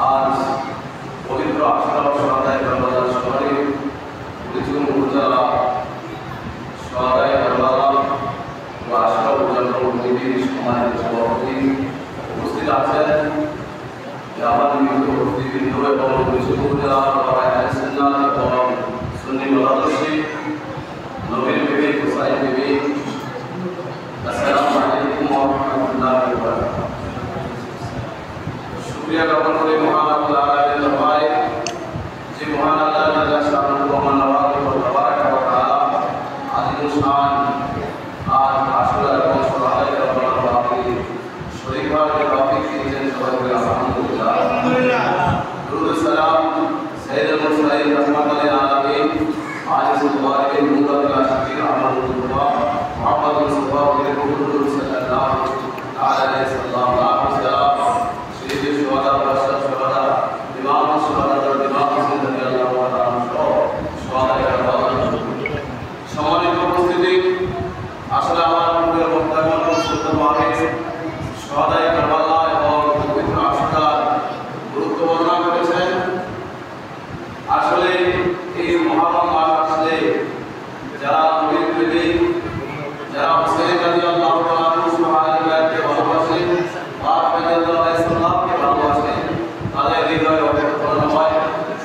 आज पवित्र आशरा शहादाए करबला शहरे निजुम उजाला शहादाए करबला व आशरा उजाला कमिটির সম্মানিত সভাপতি উপস্থিত আছেন জামান মিত্র উপস্থিতবৃন্দ এবং নিजुম উজালা আহলে সুন্নাত এবং সুন্নি মুতাদর্শী নবীর বিবি হুসাইন বিবি আসসালামু আলাইকুম ওয়া রাহমাতুল্লাহি ওয়া বারাকাতুহু। शुक्रिया ज्ञापन करें महान अल्लाह के दरबार जी महान अल्लाह ताला शान को मनवार और तबारक व तआला आदिल शान आज आशुरा और शहादाए करबला बाकी शरीफा के बाकी दीजिए सब के अल्हम्दुलिल्लाह दुरूद सलाम सैयद मुरसलीन रहमत लिल आलमीन आज इस मुबारक मुद्दत का शकीर अमल दुआ मोहम्मद मुस्तफा के हुजूर सल्लल्लाहु अलैहि वसल्लम সম্মানিত উপস্থিতি আসলে আমার পূর্বের বক্তব্য সুন্দরভাবে শহাদায়ে কারবালা এবং পবিত্র আশুরার গুরুত্ব বর্ণনা করেছেন। আসলে এই মহারম মাস আসলে যারা নবীর প্রেমিক, যারা হুসাইন রাদিয়াল্লাহু তাআলা সুবহানাল্লাহকে ভালোবাসেন, পাক রাদিয়াল্লাহু আলাইহি সাল্লামকে ভালোবাসেন, তাদের হৃদয়ে অপেক্ষণ হয়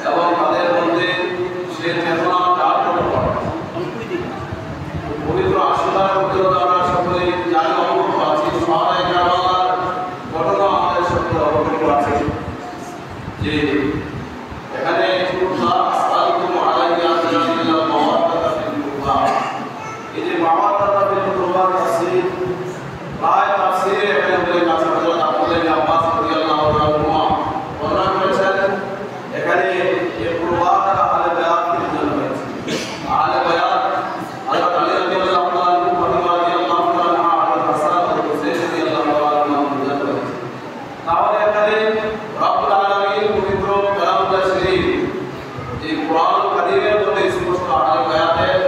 এবং তাদের মধ্যে সে চেতনা জাগ্রত হয়। পবিত্র আশুরার পবিত্রতা আমরা সকলে জানি, অবগত আছি। শহাদায়ে কারবালার ঘটনা আমাদের সকলে অবগত আছে যে এখানে আসআলুকুম আলাইহি আজরাল মাওয়াদাতা ফিল কুরবা, এই যে মাওয়াদাতা ফিল কুরবা তাফসীর প্রায় তাফসীরে এখানে বলে কাছে হযরত আব্দুল্লাহ ইবনে আব্বাস রাদিয়াল্লাহু তাআলা বর্ণনা করেছেন। এখানে এই কুরবাটা আহলে বায়াতের জন্য হয়েছে। আহলে বায়াত হযরত আলী রাদিয়াল্লাহু তাআলা আনহু, ফাতিমা রাদিয়াল্লাহু তাআলা আনহা, হযরত হাসান এবং হুসাইন রাদিয়াল্লাহু তাআলা আনহু জন্য হয়েছে। তাহলে এখানে রব্বুল আলামিন পবিত্র কালামুল্লাহ শরীফ এই কুরআনুল কারীমের মধ্যে স্পষ্ট আহলে বায়াতের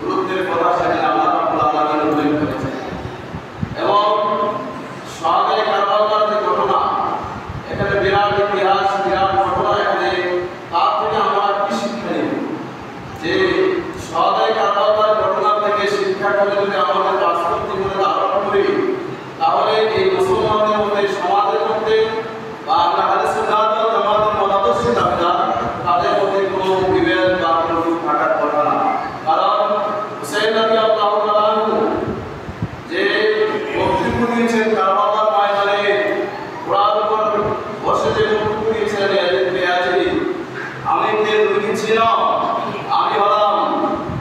গুরুত্বের কথা সেখানে আল্লাহ রাব্বুল আলামিন উল্লেখ করেছেন। এবং শহাদায়ে কারবালার যে ঘটনা, এখানে বিরাট ইতিহাস, বিরাট ঘটনা। এখানে তার থেকে আমরা কি শিক্ষা নিব? যে শহাদায়ে কারবালার ঘটনা থেকে শিক্ষা করে যদি আমাদের বাস্তব জীবনে ধারণ করি, তাহলে এই মুসলমানদের মধ্যে, সমাজের মধ্যে বা আমরা আহলে সুন্নাত ওয়াল জামাতের মতাদর্শী দাবিদার, তাদের মধ্যে কোনো বিভেদ বা কোনো থাকার কথা না। কারণ হুসাইন রাদিয়াল্লাহু তাআলা আনহু যে বক্তব্য দিয়েছেন কারবালার ময়দানে, ঘোড়ার উপর বসে যে বক্তব্য দিয়েছেন, আমি কে দুঃখী ছিলাম, আমি হলাম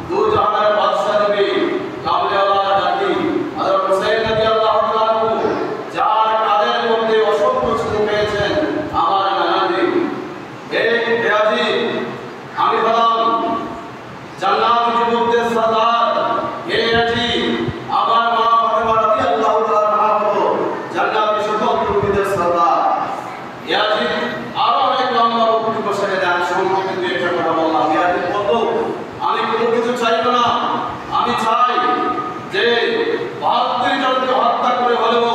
দু জাহানের বাদশা নবী কামলিওয়ালা জাতি হযরত হুসাইন রাদিয়াল্লাহু তাআলা আনহু, যার কাদের মধ্যে অসংখ্য ছোট পেয়েছেন আমার নানাজি। এই বেয়াজি, আমি হলাম জান্নাতি যুবকদের সরদার। এই বেয়াজি, আমার মা ফাতেমা রাদিয়াল্লাহু তাআলা আনহা হলো জান্নাতি সকল যুবকদের সরদার। বেয়াজি আরো অনেক লম্বা বক্তব্য সেখানে দেন। সংক্ষেপে দুই একটা কথা বললাম। বেয়াজি বলতো, আমি কোনো কিছু চাইব না, আমি চাই যে ৭২ জনকে হত্যা করে হলেও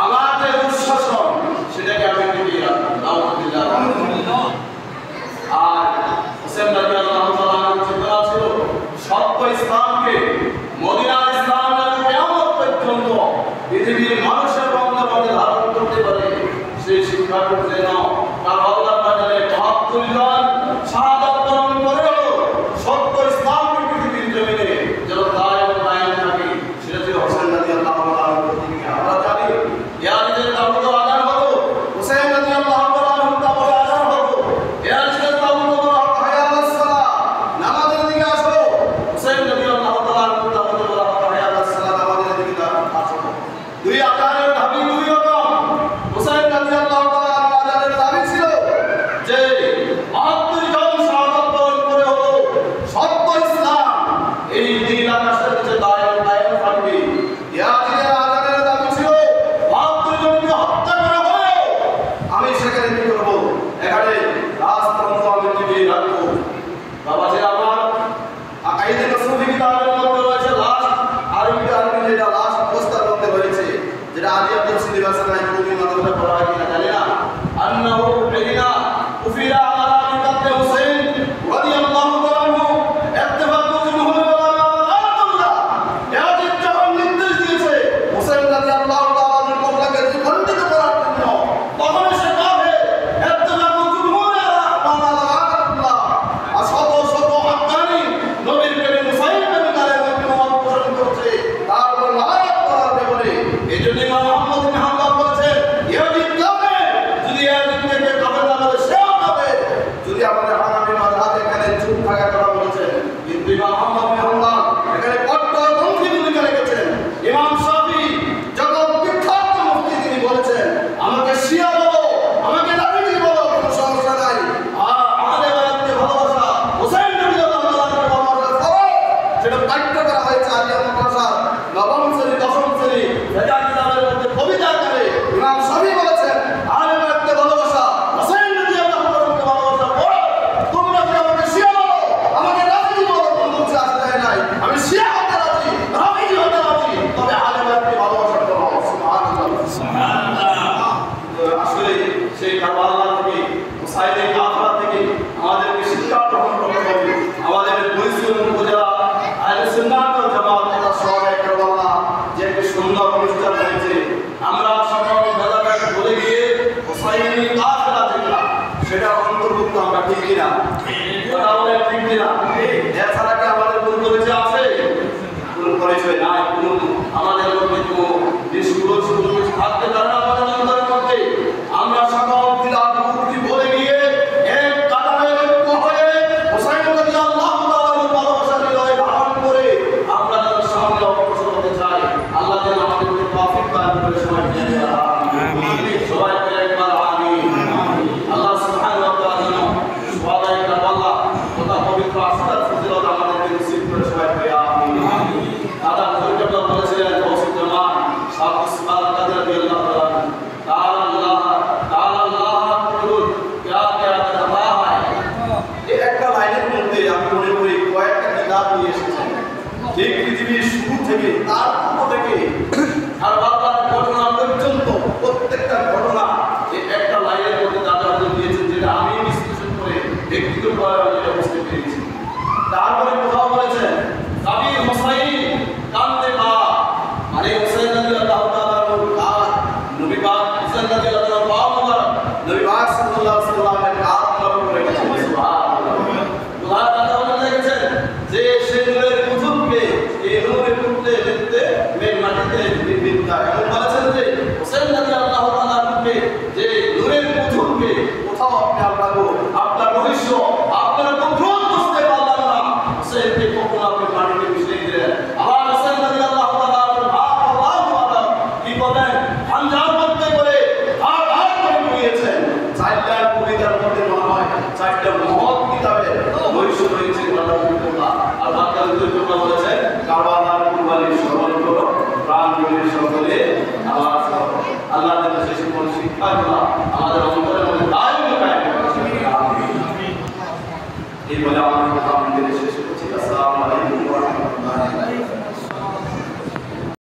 আমার যে দুঃশাসন সেটাকে আমি টিকিয়ে রাখবো। আলহামদুলিল্লাহ। আর হুসাইন রাদিয়াল্লাহু তাআলা আনহুর চেতনা ছিল সত্য ইসলামকে, মদিনার ইসলাম যেন কিয়ামত পর্যন্ত পৃথিবীর মানুষের বন্ধনে ধারণ করতে পারে, সেই শিক্ষা করতে যেন কারবালার ময়দানে ৭২ জন শাহাদাত বরণ করেও সত্য ইসলামকে পৃথিবীর জমিনে যেন কায়েম থাকে, সেটা ছিল হুসাইন রাদিয়াল্লাহু তাআলা আনহুর প্রতিজ্ঞা। আমরা জানি ইয়াজিদের তাবুত আদান হলো, হুসাইন রাদিয়াল্লাহু তাআলা আনহুর তাবুত আদান হলো। ইয়াজিদের তাবুত হলো হায়া আলাস সালাহ, নামাজের দিকে আসো। হুসাইন রাদিয়াল্লাহু তাআলা আনহু থাকার কথা বলেছেন, কিন্তু ইমাম আহমদ বিন হাম্বল এখানে কট্টরপন্থী ভূমিকা রেখেছেন। ইমাম শাফি যখন বিখ্যাত মুফতি তিনি বলেছেন, আমাকে শিয়া বলো, আমাকে রাজনীতি বলো, কোনো সমস্যা নাই, আহলে বায়াতকে ভালোবাসা, হোসেন রাদিয়াল্লাহু তাআলাকে ভালোবাসা ফরজ, সেটা পাঠ্য করা হয়েছে আলিয়া মাদ্রাসার নবম শ্রেণী দশম শ্রেণী এটা কিতাবের মধ্যে কবিতা করে ইমাম শাফি বলেছেন, আহলে বায়াতকে ভালোবাসা, হোসেন রাদিয়াল্লাহু তাআলাকে ভালোবাসা ফরজ। তোমরা যে আমাকে শিয়া বলো, আমাকে রাজনীতি বলো, কোনো কিছু আসে নাই, আমি শিয়া হতে রাজি, রাজনীতি হতে রাজি, তবে আহলে বায়াতকে ভালোবাসা ফরজ। সুবহানাল্লাহ, সুবহানাল্লাহ। আসলে সেই কারবালা থেকে, হুসাইনের কাফেলা থেকে আমাদেরকে শিক্ষা গ্রহণ করতে হবে। আমাদের বরিশাল উপজেলা আহলে সুন্নাত ওয়াল জামাত শহরে কারবালা যে একটি সুন্দর অনুষ্ঠান হয়েছে, আমরা সকল ভেদাভেদ ভুলে গিয়ে হুসাইনের কাফেলা যেটা সেটা অন্তর্ভুক্ত আমরা ঠিক কিনা? কথা বলে ঠিক কিনা? এছাড়া কি আমাদের কোনো পরিচয় আছে? কোনো পরিচয় নাই। কোনো আমাদের মধ্যে কোনো নিষ্কুল শুধু থাকতে পারে না আমাদের অন্তরের মধ্যে। আমরা সকল দিলামুক্তি বলে গিয়ে এক কাতারে ঐক্য হয়ে হোসেন রাদিয়াল্লাহু তাআলার ভালোবাসা হৃদয়ে ধারণ করে আমরা যেন সামনে অগ্রসর হতে চাই। আল্লাহ যেন আমাদেরকে তৌফিক দান করে। সবাই বলে আমিন। সবাই বলে একবার আমিন। আল্লাহ সুবহানাহু ওয়া তাআলা যেন সবাই আল্লাহ তথা পবিত্র আস্তার ফজিলত আমাদেরকে নসিব করে। সবাই বলে আমিন। দাদা হুজুর বলেছিলেন গৌসুল জামান সাহেব ইসমাইল কাদের রাদিয়াল্লাহু তাআলা ঠিক পৃথিবীর শুরু থেকে তার পূর্ব থেকে কারবালার ঘটনা পর্যন্ত প্রত্যেকটা ঘটনা এই একটা লাইনের মধ্যে দাদা দিয়েছেন, যেটা আমি বিশ্লেষণ করে ব্যক্তিগতভাবে যেটা বুঝতে পেরেছি। তারপরে কোথাও বলেছেন কাবির হোসাইন কান্দে বা, মানে হোসেন রাদিয়াল্লাহু তাআলার কাজ, নবী পাক হোসেন রাদিয়াল্লাহু তাআলার পাও মুবারক নবী পাক সাল্লাল্লাহু আলাইহি ওয়াসাল্লামের কাজ মুবারক রেখেছেন। সুবহানাল্লাহ। আল্লাহ তাআলা লিখেছেন যে সে নূরের কুতুবকে এই নূরের কুতুবে লিখতে মেন মাটিতে বিদ্যা এমন বলেছেন যে হোসেন রাদিয়াল্লাহু তাআলাকে যে নূরের কুতুবকে কোথাও আপনি আপনার রহস্য আপনার কন্ট্রোল বুঝতে পারলেন না, হোসেনকে কখনো আপনি মাটিতে মিশিয়ে দিলেন। আবার হোসেন রাদিয়াল্লাহু তাআলার কি বলেন হামজার মধ্যে করে আর করে নিয়েছেন। চারটা কবিতার মধ্যে মনে হয় চারটা মহৎ কিতাবের রহস্য রয়েছে। আল্লাহ তাআলা বলেছেন কারবালার কুরবানির স্মরণ করো, প্রাণ সকলে আওয়াজ করো। আল্লাহ তাআলা শেষ কোন শিক্ষা